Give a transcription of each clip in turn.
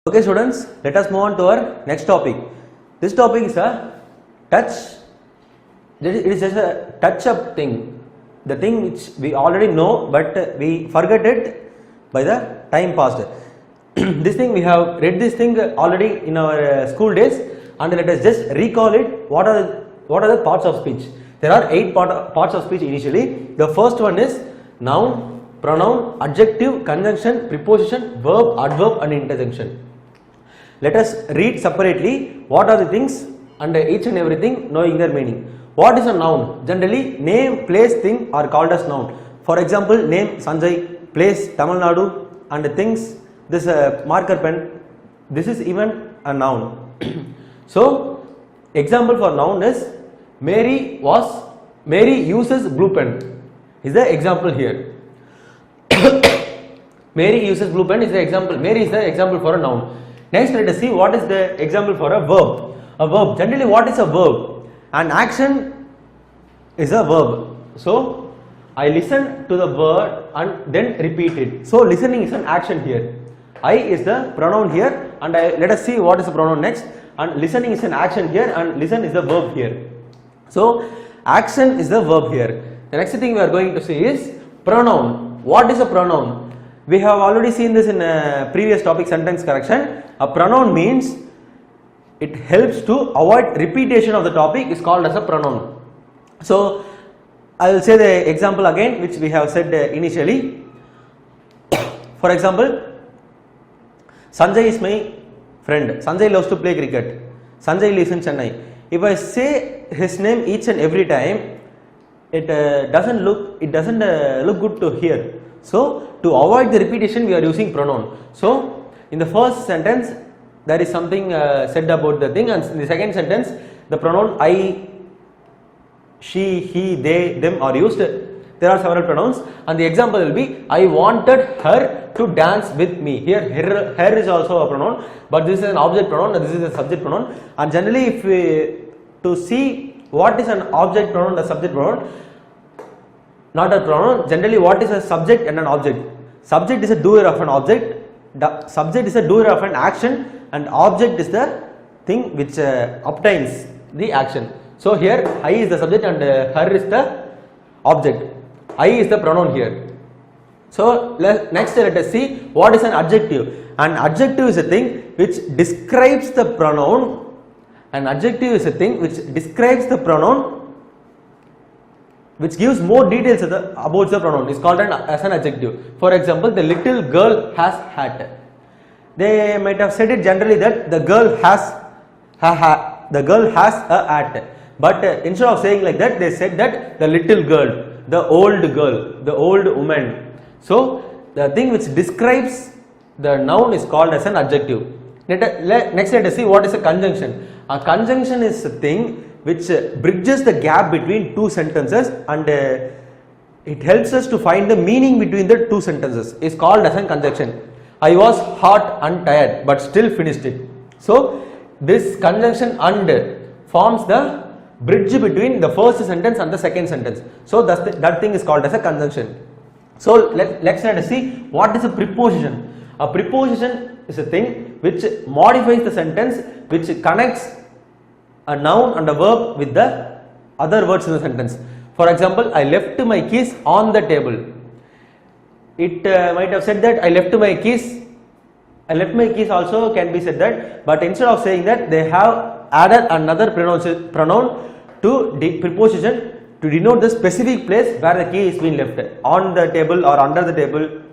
Okay students, let us move on to our next topic. This topic is a touch. It is just a touch up thing, the thing which we already know but we forget it by the time passed. This thing we have read this thing already in our school days, and let us just recall it. What are the parts of speech? There are 8 parts of speech initially. The first one is noun, pronoun, adjective, conjunction, preposition, verb, adverb and interjection. Let us read separately what are the things and each and everything, knowing their meaning. What is a noun? Generally, name, place, thing are called as noun. For example, name Sanjay, place Tamil Nadu, and things this marker pen. This is even a noun. So, example for noun is Mary uses blue pen. Is the example here. Mary uses blue pen is the example. Mary is the example for a noun. Next, let us see what is the example for a verb. A verb. Generally, what is a verb? An action is a verb. So, I listen to the word and then repeat it. So, listening is an action here. I is the pronoun here, and let us see what is the pronoun next. And listening is an action here, and listen is the verb here. So, action is the verb here. The next thing we are going to see is pronoun. What is a pronoun? We have already seen this in a previous topic, sentence correction. A pronoun means it helps to avoid repetition of the topic, is called as a pronoun. So, I will say the example again which we have said initially. For example, Sanjay is my friend. Sanjay loves to play cricket. Sanjay lives in Chennai. If I say his name each and every time, it doesn't look good to hear. So, to avoid the repetition, we are using pronoun. So, in the first sentence, there is something said about the thing, and in the second sentence, the pronoun I, she, he, they, them are used. There are several pronouns, and the example will be I wanted her to dance with me. Here, her is also a pronoun, but this is an object pronoun and this is a subject pronoun. And generally, if we to see what is an object pronoun, the subject pronoun, not a pronoun. Generally, what is a subject and an object? Subject is a doer of an object. The subject is a doer of an action, and object is the thing which obtains the action. So here I is the subject and her is the object. I is the pronoun here. So next let us see what is an adjective. An adjective is a thing which describes the pronoun. An adjective is a thing which describes the pronoun, which gives more details about the pronoun, is called as an adjective. For example, the little girl has hat. They might have said it generally that the girl has a hat, but instead of saying like that, they said that the little girl, the old woman. So the thing which describes the noun is called as an adjective. Next let us see what is a conjunction. A conjunction is a thing which bridges the gap between two sentences, and it helps us to find the meaning between the two sentences, is called as a conjunction. I was hot and tired but still finished it. So this conjunction and forms the bridge between the first sentence and the second sentence. So that thing is called as a conjunction. So let's let us see what is a preposition. A preposition is a thing which modifies the sentence, which connects a noun and a verb with the other words in the sentence. For example, I left my keys on the table. It might have said that I left my keys. I left my keys also can be said that, but instead of saying that, they have added another pronoun to preposition to denote the specific place where the key is being left, on the table or under the table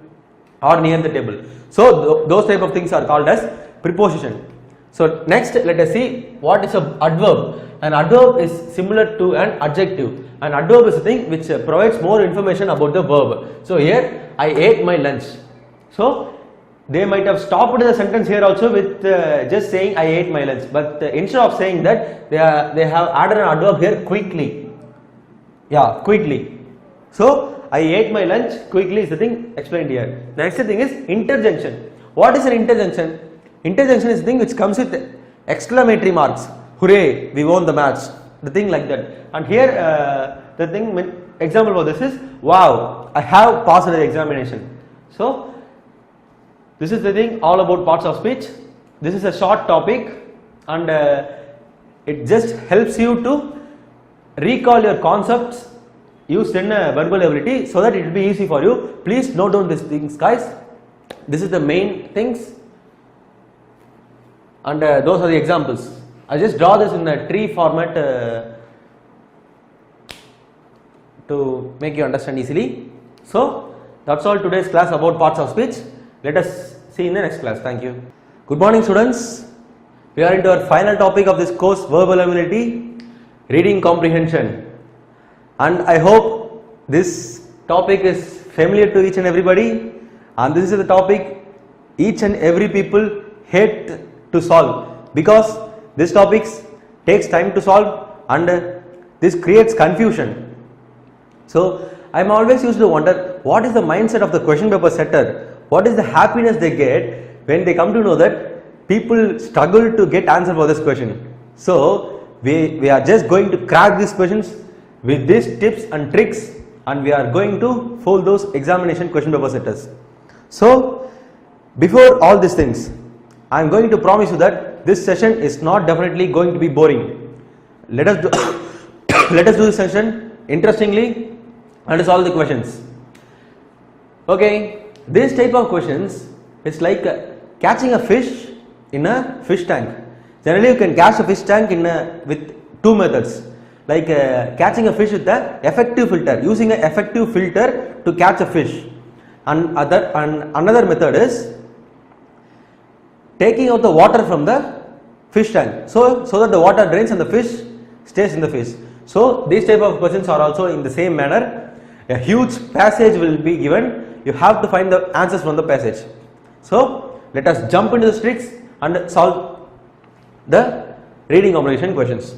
or near the table. So those type of things are called as preposition. So next let us see what is an adverb. An adverb is similar to an adjective. An adverb is a thing which provides more information about the verb. So here I ate my lunch. So they might have stopped the sentence here also with just saying I ate my lunch, but instead of saying that, they have added an adverb here, quickly. Yeah, quickly. So I ate my lunch quickly is the thing explained here. Next thing is interjection. What is an interjection? Interjection is the thing which comes with exclamatory marks. Hooray, we won the match. The thing like that. And here the thing, example for this is, wow, I have passed the examination. So this is the thing all about parts of speech. this is a short topic, and it just helps you to recall your concepts used in verbal ability, so that it will be easy for you. Please note down these things, guys. This is the main things, and those are the examples. I just draw this in a tree format to make you understand easily. So that's all today's class about parts of speech. Let us see in the next class. Thank you. Good morning, students. We are into our final topic of this course, verbal ability, reading comprehension, and I hope this topic is familiar to each and everybody, and this is the topic each and every people hate to solve, because this topic takes time to solve, and this creates confusion. So I am always used to wonder, what is the mindset of the question paper setter? What is the happiness they get when they come to know that people struggle to get answer for this question? So we are just going to crack these questions with these tips and tricks, and we are going to fold those examination question paper setters. So before all these things, I am going to promise you that this session is not definitely going to be boring. Let us do let us do this session interestingly and solve the questions. Okay, this type of questions is like catching a fish in a fish tank. Generally, you can catch a fish tank with two methods, like catching a fish with the effective filter, using an effective filter to catch a fish, and another method is taking out the water from the fish tank, so that the water drains and the fish stays in the fish. So these type of questions are also in the same manner. A huge passage will be given. You have to find the answers from the passage. So let us jump into the tricks and solve the reading comprehension questions.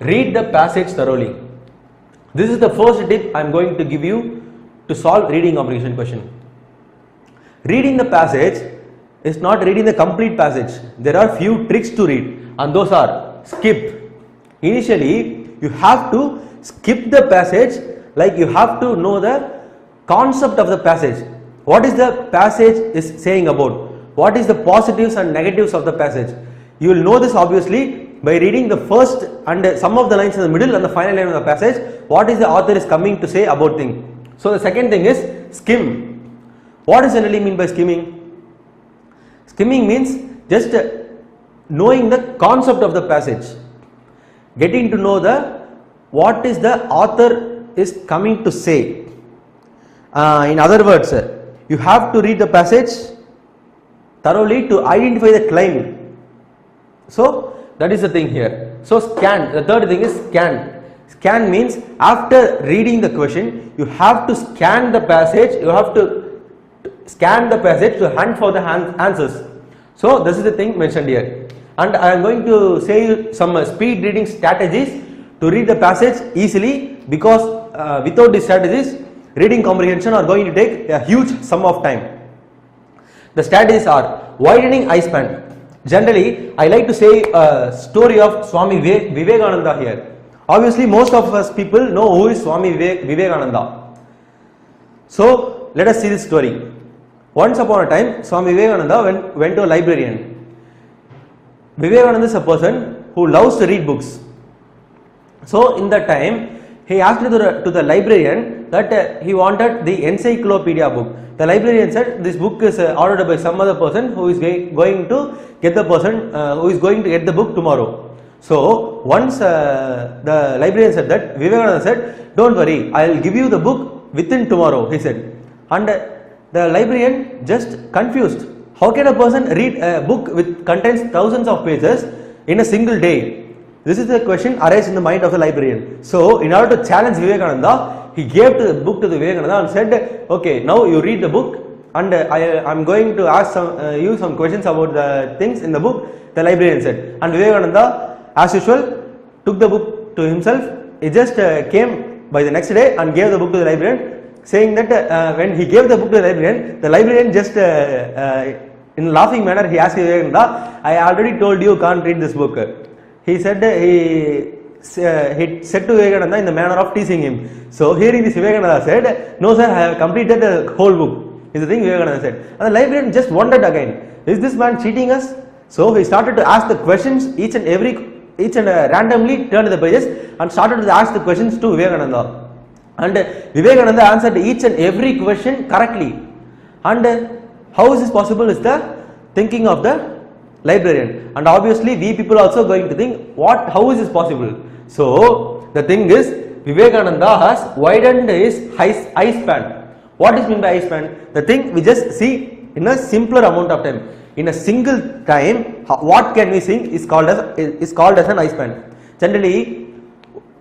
Read the passage thoroughly. This is the first tip I am going to give you to solve reading comprehension question. Reading the passage is not reading the complete passage. There are few tricks to read, and those are: skip. Initially, you have to skip the passage, like you have to know the concept of the passage. What is the passage is saying about? What is the positives and negatives of the passage? You will know this obviously by reading the first and some of the lines in the middle and the final line of the passage. What is the author is coming to say about thing? So the second thing is skim. What does generally mean by skimming? Skimming means just knowing the concept of the passage, getting to know what is the author is coming to say. In other words, you have to read the passage thoroughly to identify the claim. So that is the thing here. So scan. The third thing is scan. Scan means after reading the question, you have to scan the passage. You have to scan the passage to hunt for the answers. So this is the thing mentioned here, and I am going to say you some speed reading strategies to read the passage easily, because without these strategies, reading comprehension are going to take a huge sum of time. The strategies are widening eye span. Generally, I like to say a story of Swami Vivekananda here. Obviously, most of us people know who is Swami Vivekananda. So let us see this story. Once upon a time, Swami Vivekananda went to a librarian. Vivekananda is a person who loves to read books. So in that time, he asked to the librarian that he wanted the encyclopedia book. The librarian said this book is ordered by some other person who is going to get the book tomorrow. So once the librarian said that, Vivekananda said, "Don't worry, I will give you the book within tomorrow," he said. And the librarian just confused. How can a person read a book which contains thousands of pages in a single day? This is the question arises in the mind of the librarian. So in order to challenge Vivekananda, he gave the book to the Vivekananda and said, "Okay, now you read the book, and I am going to ask you some questions about the things in the book." The librarian said, and Vivekananda, as usual, took the book to himself. He just came by the next day and gave the book to the librarian, saying that when he gave the book to the librarian just in a laughing manner, he asked Vivekananda, "I already told you can't read this book." He said he said to Vivekananda in the manner of teasing him. So hearing this, Vivekananda said, "No sir, I have completed the whole book," is the thing Vivekananda said. And the librarian just wondered again, is this man cheating us? So he started to ask the questions each and randomly turned the pages and started to ask the questions to Vivekananda. And Vivekananda answered each and every question correctly. And how is this possible is the thinking of the librarian. And obviously we people also going to think how is this possible? So the thing is, Vivekananda has widened his eye span. What is meant by eye span? The thing we just see in a simpler amount of time. In a single time, what can we see is called as an eye span. Generally,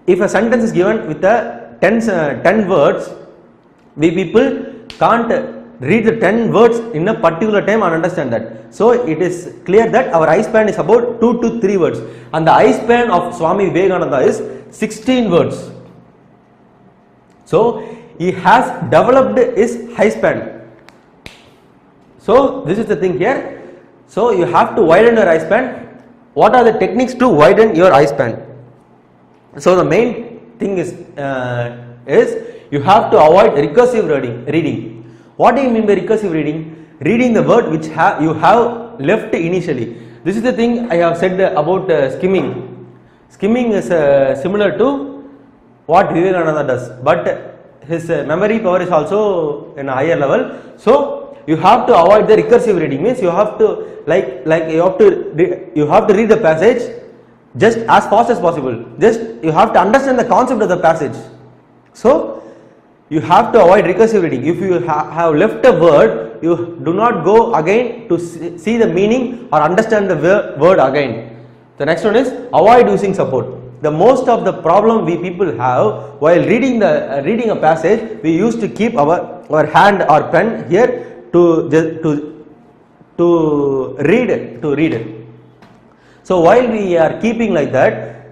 if a sentence is given with 10 words, we people can't read the 10 words in a particular time and understand that. So it is clear that our eye span is about 2 to 3 words, and the eye span of Swami Vivekananda is 16 words. So he has developed his eye span. So this is the thing here. So you have to widen your eye span. What are the techniques to widen your eye span? So the main thing is you have to avoid recursive reading. What do you mean by recursive reading? Reading the word which you have left initially. This is the thing I have said about skimming. Skimming is similar to what Vivekananda does, but his memory power is also in a higher level. So you have to avoid the recursive reading. Means you have to you have to read the passage just as fast as possible. Just you have to understand the concept of the passage. So you have to avoid recursive reading. If you have left a word, you do not go again to see the meaning or understand the word again. The next one is avoid using support. The most of the problem we people have while reading a passage, we used to keep our hand or pen here to read it. So while we are keeping like that,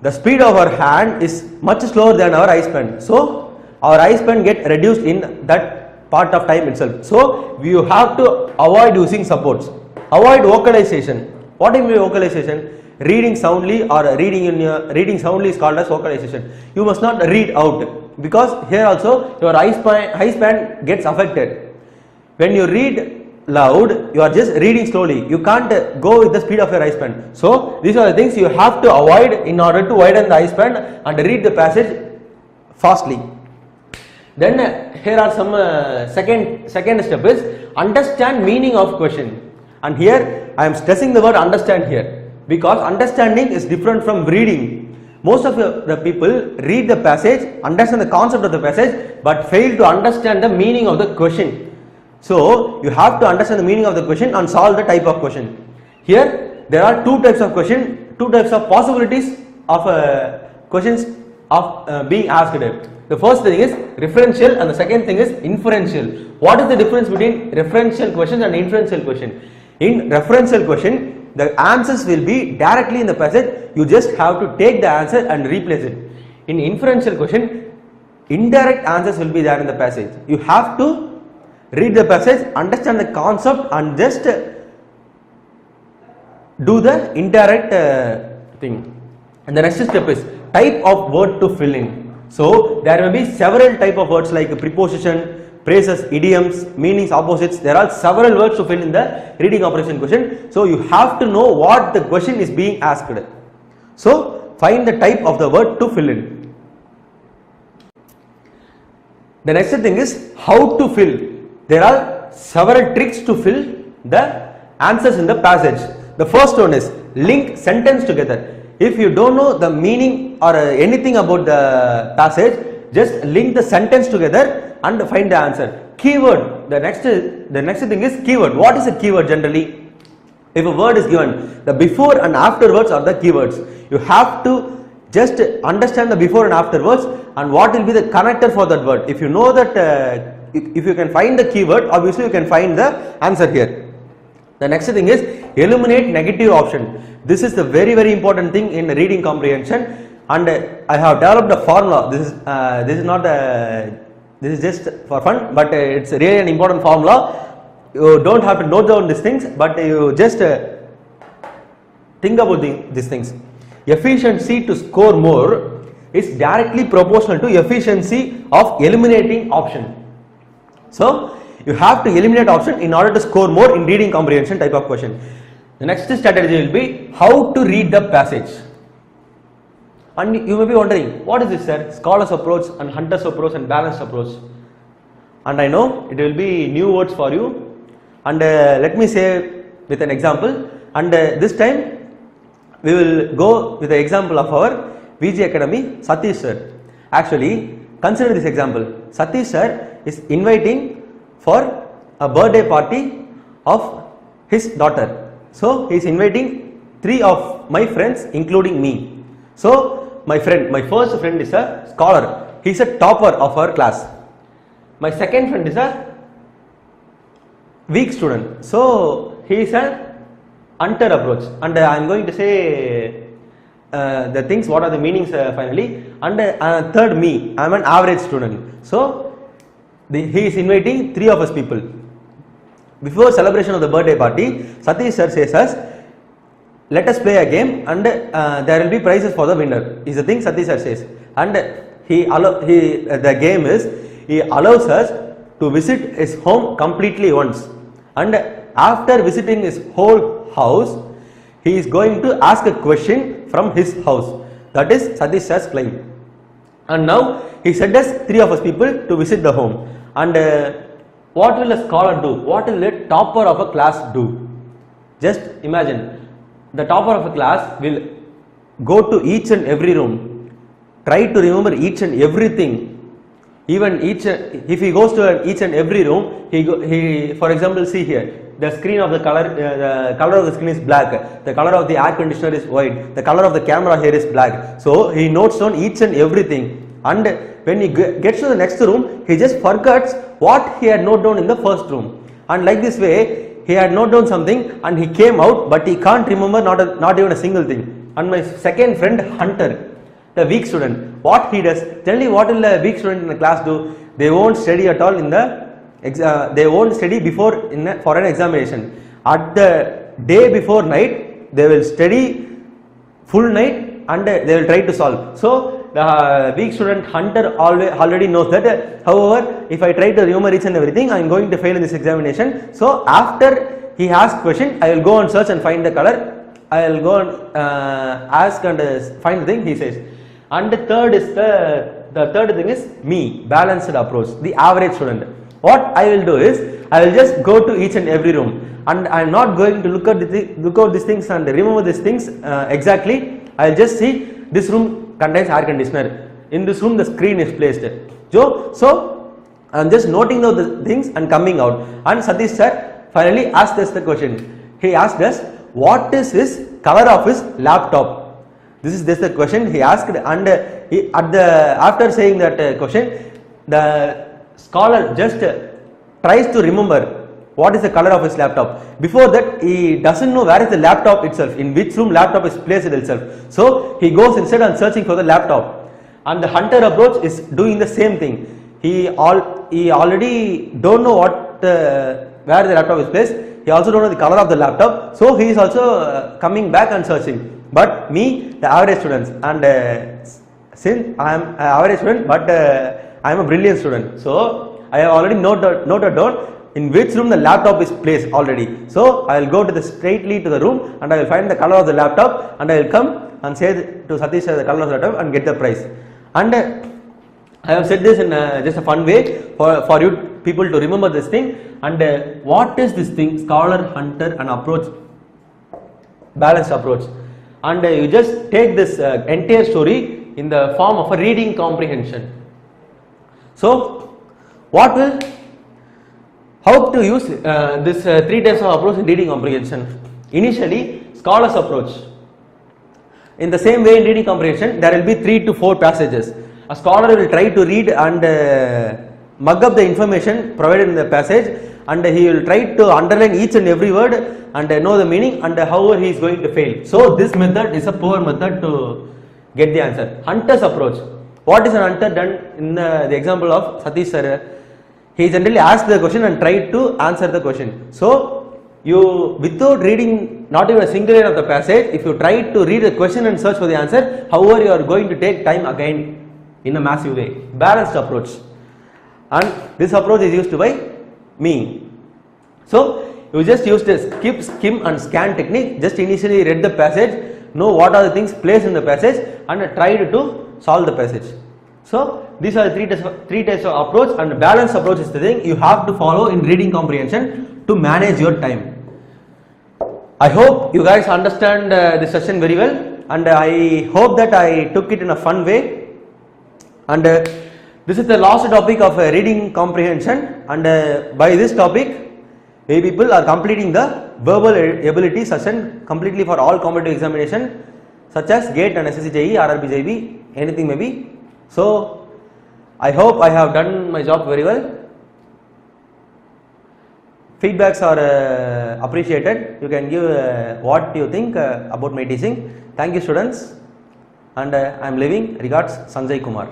the speed of our hand is much slower than our eye span. So our eye span get reduced in that part of time itself. So you have to avoid using supports. Avoid vocalization. What do you mean by vocalization? Reading soundly or reading soundly is called as vocalization. You must not read out, because here also your eye span gets affected. When you read loud, you are just reading slowly. You can't go with the speed of your eye span. So these are the things you have to avoid in order to widen the eye span and read the passage fastly. Then here are some second step is understand meaning of question. And here I am stressing the word understand here, because understanding is different from reading. Most of the people read the passage, understand the concept of the passage, but fail to understand the meaning of the question. So you have to understand the meaning of the question and solve the type of question. Here there are two types of question, two types of possibilities of questions of being asked. The first thing is referential and the second thing is inferential. What is the difference between referential question and inferential question? In referential question, the answers will be directly in the passage. You just have to take the answer and replace it. In inferential question, indirect answers will be there in the passage. You have to read the passage, understand the concept and just do the indirect thing. And the next step is type of word to fill in. So there may be several type of words like preposition, phrases, idioms, meanings, opposites. There are several words to fill in the reading comprehension question. So you have to know what the question is being asked. So find the type of the word to fill in. The next thing is how to fill. There are several tricks to fill the answers in the passage. The first one is link sentence together. If you don't know the meaning or anything about the passage, just link the sentence together and find the answer. Keyword. The next thing is keyword. What is a keyword generally? If a word is given, the before and after words are the keywords. You have to just understand the before and after words and what will be the connector for that word. If you know that, if you can find the keyword, obviously you can find the answer here. The next thing is eliminate negative option. This is the very important thing in reading comprehension, and I have developed a formula. This is just for fun, but it's really an important formula. You don't have to note down these things, but you just think about these things. Efficiency to score more is directly proportional to efficiency of eliminating option. So you have to eliminate option in order to score more in reading comprehension type of question. The next strategy will be how to read the passage. And you may be wondering, what is this, sir? Scholar's approach and hunter's approach and balanced approach. And I know it will be new words for you. And let me say with an example. And this time we will go with the example of our VG Academy, Satish sir. Actually, consider this example. Satish sir is inviting for a birthday party of his daughter. So he is inviting 3 of my friends including me. So my first friend is a scholar. He is a topper of our class. My second friend is a weak student. So he is an hunter approach. And I am going to say the things, what are the meanings finally. And third, me, I am an average student. So he is inviting 3 of us people. Before celebration of the birthday party, Satish sir says us, let us play a game and there will be prizes for the winner, is the thing Satish sir says. And the game is, he allows us to visit his home completely once. And after visiting his whole house, he is going to ask a question from his house. That is Satish sir's claim. And now he sent us 3 of us people to visit the home. And what will a scholar do? What will a topper of a class do? Just imagine, the topper of a class will go to each and every room, try to remember each and everything. Even if he goes to each and every room, he for example, see here, the screen of the color of the screen is black, the color of the air conditioner is white, the color of the camera here is black. So he notes down each and everything. And when he gets to the next room, he just forgets what he had noted down in the first room. And like this way, he had noted down something and he came out, but he can't remember not even a single thing. And my second friend, Hunter, the weak student, what he does, generally what will a weak student in the class do? They won't study at all in the they won't study before for an examination. At the day before night, they will study full night and they will try to solve. So the weak student Hunter already knows that, however, if I try to remember each and everything, I am going to fail in this examination. So after he asks question, I will go and search and find the color. I will go and ask and find the thing, he says. And the third is the third thing is me, balanced approach, the average student. What I will do is, I will just go to each and every room, and I am not going to look out these things and remember these things exactly. I will just see this room contains air conditioner. In this room, the screen is placed. So I am just noting down the things and coming out. And Satish sir finally asked us the question. He asked us, what is his color of his laptop? This is the question he asked, and after saying that question, the scholar just tries to remember what is the color of his laptop. Before that, he doesn't know where is the laptop itself, in which room laptop is placed itself. So he goes instead and searching for the laptop. And the hunter approach is doing the same thing. He already don't know where the laptop is placed. He also don't know the color of the laptop. So he is also coming back and searching. But me, the average students, and since I am an average student, but I am a brilliant student. So I have already noted down in which room the laptop is placed already. So I will go straightly to the room and I will find the color of the laptop and I will come and say to Satish the color of the laptop and get the prize. And I have said this in just a fun way for you people to remember this thing. And what is this thing? Scholar, hunter and approach, balanced approach. And you just take this entire story in the form of a reading comprehension. So how to use this 3 types of approach in reading comprehension? Initially, scholar's approach. In the same way in reading comprehension, there will be 3 to 4 passages. A scholar will try to read and mug up the information provided in the passage, and he will try to underline each and every word and know the meaning, and however he is going to fail. So this method is a poor method to get the answer. Hunter's approach. What is an hunter done in the example of Satish sir? He generally asks the question and try to answer the question. So you, without reading not even a single line of the passage, if you try to read the question and search for the answer, however you are going to take time again in a massive way. Balanced approach. And this approach is used by me. So you just use the skip, skim and scan technique. Just initially read the passage, know what are the things placed in the passage and tried to solve the passage. So these are the three types of approach, and balanced approach is the thing you have to follow in reading comprehension to manage your time. I hope you guys understand this session very well, and I hope that I took it in a fun way. And this is the last topic of reading comprehension, and by this topic we people are completing the verbal ability session completely for all competitive examination such as GATE and SSC JEE, RRB JEE, anything may be. So I hope I have done my job very well. Feedbacks are appreciated. You can give what you think about my teaching. Thank you students, and I am leaving. Regards, Sanjay Kumar.